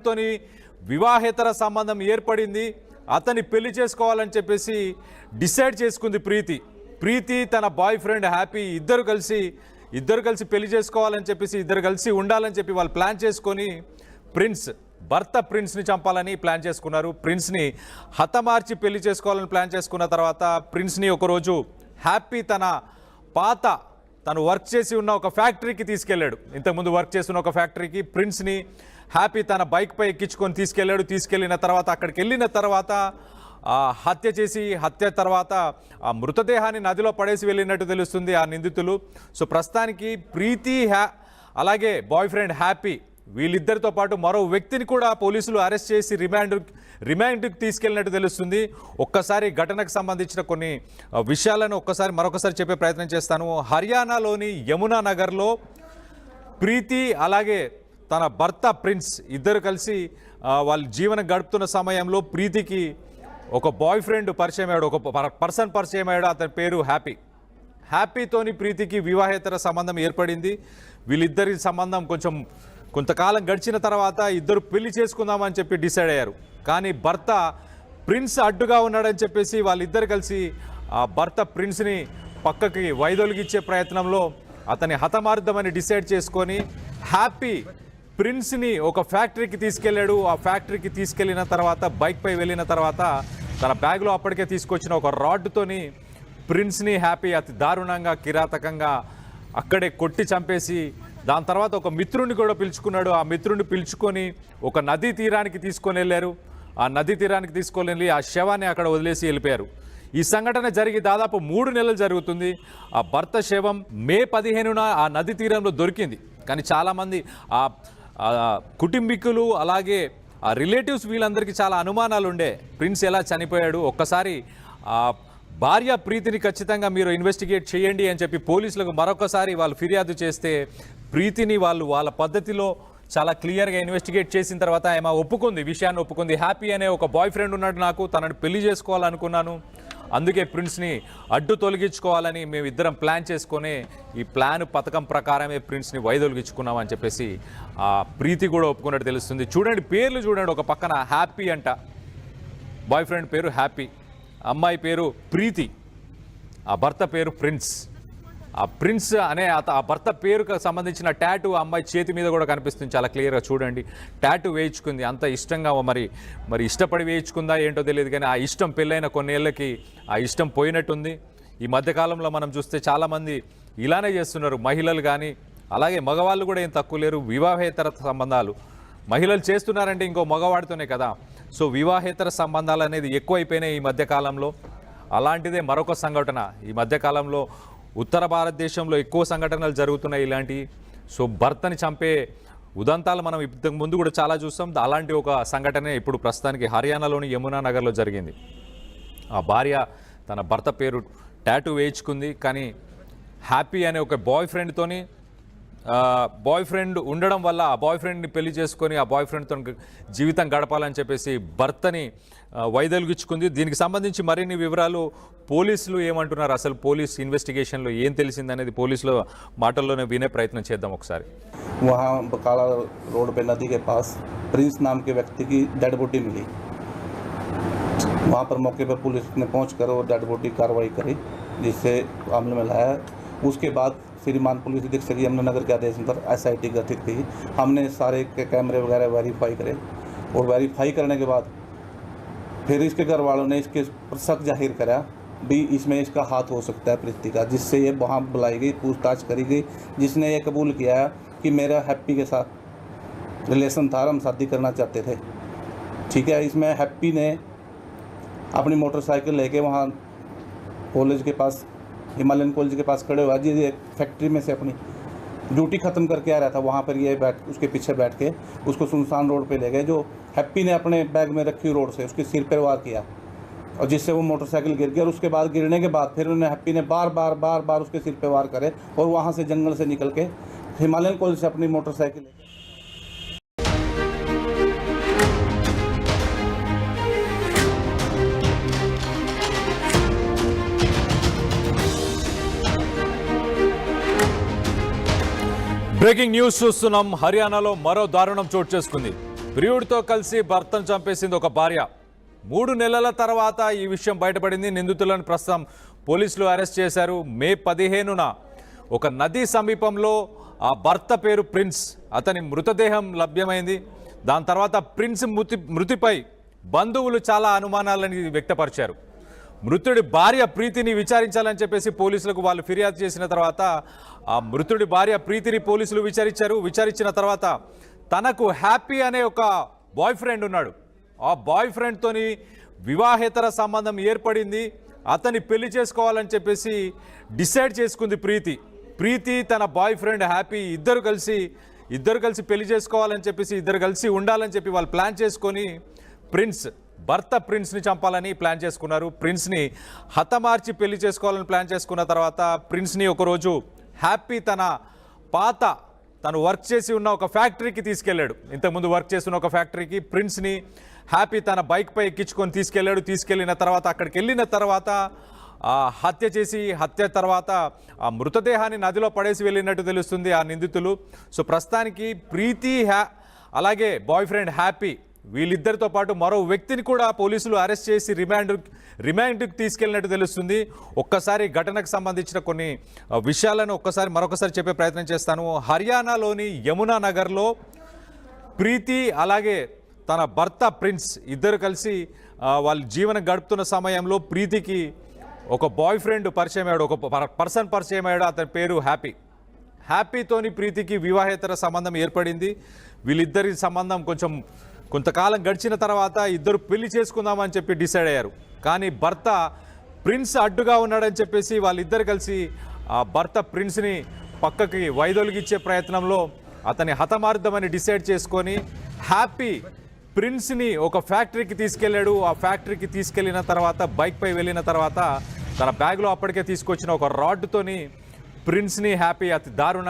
తోని వివాహేతర సంబంధం ఏర్పడింది. అతని పెళ్లి చేసుకోవాలని చెప్పేసి డిసైడ్ చేసుకుంది ప్రీతి తన బాయ్ ఫ్రెండ్ హ్యాపీ ఇద్దరు కలిసి పెళ్లి చేసుకోవాలని చెప్పేసి ఇద్దరు కలిసి ఉండాలని చెప్పి వాళ్ళు ప్లాన్ చేసుకొని భర్త ప్రిన్స్ని చంపాలని ప్లాన్ చేసుకున్నారు. ప్రిన్స్ని హతమార్చి పెళ్లి చేసుకోవాలని ప్లాన్ చేసుకున్న తర్వాత ప్రిన్స్ని ఒకరోజు హ్యాపీ తను వర్క్ చేసి ఉన్న ఒక ఫ్యాక్టరీకి తీసుకెళ్లాడు. ఇంతకుముందు వర్క్ చేసిన ఒక ఫ్యాక్టరీకి ప్రిన్స్ని హ్యాపీ తన బైక్పై ఎక్కించుకొని తీసుకెళ్లిన తర్వాత అక్కడికి వెళ్ళిన తర్వాత హత్య తర్వాత ఆ మృతదేహాన్ని నదిలో పడేసి వెళ్ళినట్టు తెలుస్తుంది ఆ నిందితులు. సో ప్రస్తుతానికి ప్రీతి అలాగే బాయ్ ఫ్రెండ్ హ్యాపీ వీళ్ళిద్దరితో పాటు మరో వ్యక్తిని కూడా పోలీసులు అరెస్ట్ చేసి రిమాండ్కి తీసుకెళ్ళినట్టు తెలుస్తుంది. ఒక్కసారి ఘటనకు సంబంధించిన కొన్ని విషయాలను మరొకసారి చెప్పే ప్రయత్నం చేస్తాను. హర్యానాలోని యమునా నగర్లో ప్రీతి అలాగే తన భర్త ప్రిన్స్ ఇద్దరు కలిసి వాళ్ళు జీవనం గడుపుతున్న సమయంలో ప్రీతికి ఒక బాయ్ ఫ్రెండ్ పరిచయం అయ్యాడు, ఒక పర్సన్ పరిచయం అయ్యాడు. అతని పేరు హ్యాపీతోని ప్రీతికి వివాహేతర సంబంధం ఏర్పడింది. వీళ్ళిద్దరి సంబంధం కొంతకాలం గడిచిన తర్వాత ఇద్దరు పెళ్లి చేసుకుందామని చెప్పి డిసైడ్ అయ్యారు. కానీ భర్త ప్రిన్స్ అడ్డుగా ఉన్నాడని చెప్పేసి వాళ్ళిద్దరు కలిసి ఆ భర్త ప్రిన్స్ని పక్కకి వైదొలిగిచ్చే ప్రయత్నంలో అతన్ని హతమార్దమని డిసైడ్ చేసుకొని హ్యాపీ ప్రిన్స్ని ఒక ఫ్యాక్టరీకి తీసుకెళ్లాడు. ఆ ఫ్యాక్టరీకి తీసుకెళ్లిన తర్వాత బైక్పై వెళ్ళిన తర్వాత తన బ్యాగ్లో అప్పటికే తీసుకొచ్చిన ఒక రాడ్తోని ప్రిన్స్ని హ్యాపీ అతి దారుణంగా కిరాతకంగా అక్కడే కొట్టి చంపేసి దాని తర్వాత ఒక మిత్రుడిని కూడా పిలుచుకున్నాడు. ఆ మిత్రుడిని పిలుచుకొని ఒక నదీ తీరానికి తీసుకొని వెళ్ళారు. ఆ నదీ తీరానికి తీసుకొని వెళ్ళి ఆ శవాన్ని అక్కడ వదిలేసి వెళ్ళిపోయారు. ఈ సంఘటన జరిగి దాదాపు 3 నెలలు జరుగుతుంది. ఆ భర్త శవం మే 15న ఆ నదీ తీరంలో దొరికింది. కానీ చాలామంది ఆ కుటుంబీకులు అలాగే ఆ రిలేటివ్స్ వీళ్ళందరికీ చాలా అనుమానాలు ఉండే ప్రిన్స్ ఎలా చనిపోయాడు. ఒక్కసారి ఆ భార్య ప్రీతిని ఖచ్చితంగా మీరు ఇన్వెస్టిగేట్ చేయండి అని చెప్పి పోలీసులకు మరొకసారి వాళ్ళు ఫిర్యాదు చేస్తే ప్రీతిని వాళ్ళ పద్ధతిలో చాలా క్లియర్గా ఇన్వెస్టిగేట్ చేసిన తర్వాత ఆమె విషయాన్ని ఒప్పుకుంది. హ్యాపీ అనే ఒక బాయ్ ఫ్రెండ్ ఉన్నాడు, నాకు తనని పెళ్లి చేసుకోవాలనుకున్నాను, అందుకే ప్రిన్స్ని అడ్డు తొలగించుకోవాలని మేమిద్దరం ప్లాన్ చేసుకొని ఈ పథకం ప్రకారమే ప్రిన్స్ని వైదొలిగించుకున్నామని చెప్పేసి ఆ ప్రీతి కూడా ఒప్పుకున్నట్టు తెలుస్తుంది. చూడండి, పేర్లు చూడండి. ఒక పక్కన హ్యాపీ అంట, బాయ్ ఫ్రెండ్ పేరు హ్యాపీ, అమ్మాయి పేరు ప్రీతి, ఆ భర్త పేరు ప్రిన్స్. ఆ ప్రిన్స్ అనే ఆ భర్త పేరుకు సంబంధించిన టాటూ అమ్మాయి చేతి మీద కూడా కనిపిస్తుంది చాలా క్లియర్గా. చూడండి, టాటూ వేయించుకుంది. అంత ఇష్టంగా మరి ఇష్టపడి వేయించుకుందా ఏంటో తెలియదు, కానీ ఆ ఇష్టం పెళ్ళైన కొన్నేళ్ళకి ఆ ఇష్టం పోయినట్టుంది. ఈ మధ్యకాలంలో మనం చూస్తే చాలామంది ఇలానే చేస్తున్నారు, మహిళలు కానీ అలాగే మగవాళ్ళు కూడా ఏం తక్కువ లేరు. వివాహేతర సంబంధాలు మహిళలు చేస్తున్నారంటే ఇంకో మగవాడితోనే కదా. సో వివాహేతర సంబంధాలు అనేది ఎక్కువైపోయినాయి ఈ మధ్యకాలంలో. అలాంటిదే మరొక సంఘటన ఈ మధ్యకాలంలో ఉత్తర భారతదేశంలో ఎక్కువ సంఘటనలు జరుగుతున్నాయి ఇలాంటివి. సో భర్తని చంపే ఉదంతాలు మనం ఇంతకు ముందు కూడా చాలా చూస్తాం. అలాంటి ఒక సంఘటనే ఇప్పుడు ప్రస్తుతానికి హర్యానాలోని యమునా నగర్లో జరిగింది. ఆ భార్య తన భర్త పేరు టాటూ వేయించుకుంది, కానీ హ్యాపీ అనే ఒక బాయ్ ఫ్రెండ్ ఉండడం వల్ల ఆ బాయ్ ఫ్రెండ్ని పెళ్లి చేసుకొని ఆ బాయ్ ఫ్రెండ్తో జీవితం గడపాలని చెప్పేసి భర్తని వైదొలిగించుకుంది. దీనికి సంబంధించి మరిన్ని వివరాలు పోలీసులు ఏమంటున్నారు, అసలు పోలీస్ ఇన్వెస్టిగేషన్లో ఏం తెలిసిందనేది పోలీసుల మాటల్లోనే వినే ప్రయత్నం చేద్దాం ఒకసారి. वहाँ बकाला रोड पे नदी के पास प्रिंस नाम के व्यक्ति की डेड बॉडी मिली। वहाँ पर मौके पर पुलिस ने पहुंचकर वो डेड बॉडी कार्रवाई करी, जिससे मामले में लाया। उसके बाद श्रीमान पुलिस अधीक्षक यमुनानगर के आदेश पर SIT गठित की। हमने सारे के कैमरे वगैरह वेरीफाई करे और वेरीफाई करने के बाद फिर इसके घर वालों ने इसके शक जाहिर करा भी इसमें इसका हाथ हो सकता है प्रीति का, जिससे ये वहाँ बुलाई गई, पूछताछ करी गई, जिसने ये कबूल किया कि मेरा हैप्पी के साथ रिलेशन था, हम शादी करना चाहते थे। ठीक है, इसमें हैप्पी ने अपनी मोटरसाइकिल लेके वहाँ कॉलेज के पास, हिमालयन कॉलेज के पास खड़े हुआ जी, फैक्ट्री में से अपनी ड्यूटी ख़त्म करके आ रहा था। वहाँ पर ये उसके पीछे बैठ के उसको सुनसान रोड पे ले गए, जो हैप्पी ने अपने बैग में रखी रोड से उसके सिर पर वार किया, और जिससे वो मोटरसाइकिल गिर गई। और उसके बाद गिरने के बाद फिर उन्होंने हैप्पी ने बार बार उसके सिर पे वार करे, और वहाँ से जंगल से निकल के हिमालयन कॉलेज से अपनी मोटरसाइकिल लेके బ్రేకింగ్ న్యూస్ చూస్తున్నాం. హర్యానాలో మరో దారుణం చోటు చేసుకుంది. ప్రియుడితో కలిసి భర్తను చంపేసింది ఒక భార్య. 3 నెలల తర్వాత ఈ విషయం బయటపడింది. నిందితులను ప్రస్తుతం పోలీసులు అరెస్ట్ చేశారు. మే 15న ఒక నది సమీపంలో ఆ భర్త పేరు ప్రిన్స్, అతని మృతదేహం లభ్యమైంది. దాని తర్వాత ప్రిన్స్ మృతిపై బంధువులు చాలా అనుమానాలని వ్యక్తపరిచారు. మృతుడి భార్య ప్రీతిని విచారించాలని చెప్పేసి పోలీసులకు వాళ్ళు ఫిర్యాదు చేసిన తర్వాత ఆ మృతుడి భార్య ప్రీతిని పోలీసులు విచారించిన తర్వాత తనకు హ్యాపీ అనే ఒక బాయ్ ఫ్రెండ్ ఉన్నాడు. ఆ బాయ్ ఫ్రెండ్తోని వివాహేతర సంబంధం ఏర్పడింది. అతన్ని పెళ్లి చేసుకోవాలని చెప్పేసి డిసైడ్ చేసుకుంది ప్రీతి తన బాయ్ ఫ్రెండ్ హ్యాపీ ఇద్దరు కలిసి పెళ్లి చేసుకోవాలని చెప్పేసి ఇద్దరు కలిసి ఉండాలని చెప్పి వాళ్ళు ప్లాన్ చేసుకొని భర్త ప్రిన్స్ని చంపాలని ప్లాన్ చేసుకున్నారు. ప్రిన్స్ని హతమార్చి పెళ్లి చేసుకోవాలని ప్లాన్ చేసుకున్న తర్వాత ప్రిన్స్ని ఒకరోజు హ్యాపీ తను వర్క్ చేసి ఉన్న ఒక ఫ్యాక్టరీకి తీసుకెళ్లాడు. ఇంతకుముందు వర్క్ చేస్తున్న ఒక ఫ్యాక్టరీకి ప్రిన్స్ని హ్యాపీ తన బైక్పై ఎక్కించుకొని తీసుకెళ్లిన తర్వాత అక్కడికి వెళ్ళిన తర్వాత హత్య తర్వాత ఆ మృతదేహాన్ని నదిలో పడేసి వెళ్ళినట్టు తెలుస్తుంది ఆ నిందితులు. సో ప్రస్తుతానికి ప్రీతి అలాగే బాయ్ ఫ్రెండ్ హ్యాపీ వీళ్ళిద్దరితో పాటు మరో వ్యక్తిని కూడా పోలీసులు అరెస్ట్ చేసి రిమాండ్కి తీసుకెళ్ళినట్టు తెలుస్తుంది. ఒక్కసారి ఘటనకు సంబంధించిన కొన్ని విషయాలను మరొకసారి చెప్పే ప్రయత్నం చేస్తాను. హర్యానాలోని యమునా నగర్లో ప్రీతి అలాగే తన భర్త ప్రిన్స్ ఇద్దరు కలిసి వాళ్ళు జీవనం గడుపుతున్న సమయంలో ప్రీతికి ఒక బాయ్ ఫ్రెండ్ పరిచయం అయ్యాడు, ఒక పర్సన్ పరిచయం అయ్యాడు. అతని పేరు హ్యాపీతోని ప్రీతికి వివాహేతర సంబంధం ఏర్పడింది. వీళ్ళిద్దరి సంబంధం కొంతకాలం గడిచిన తర్వాత ఇద్దరు పెళ్లి చేసుకుందామని చెప్పి డిసైడ్ అయ్యారు. కానీ భర్త ప్రిన్స్ అడ్డుగా ఉన్నాడని చెప్పేసి వాళ్ళిద్దరు కలిసి ఆ భర్త ప్రిన్స్ని పక్కకి వైదొలిగిచ్చే ప్రయత్నంలో అతని హతమార్దమని డిసైడ్ చేసుకొని హ్యాపీ ప్రిన్స్ని ఒక ఫ్యాక్టరీకి తీసుకెళ్లాడు. ఆ ఫ్యాక్టరీకి తీసుకెళ్లిన తర్వాత బైక్పై వెళ్ళిన తర్వాత తన బ్యాగ్లో అప్పటికే తీసుకొచ్చిన ఒక రాడ్తోని ప్రిన్స్ని హ్యాపీ అతి దారుణంగా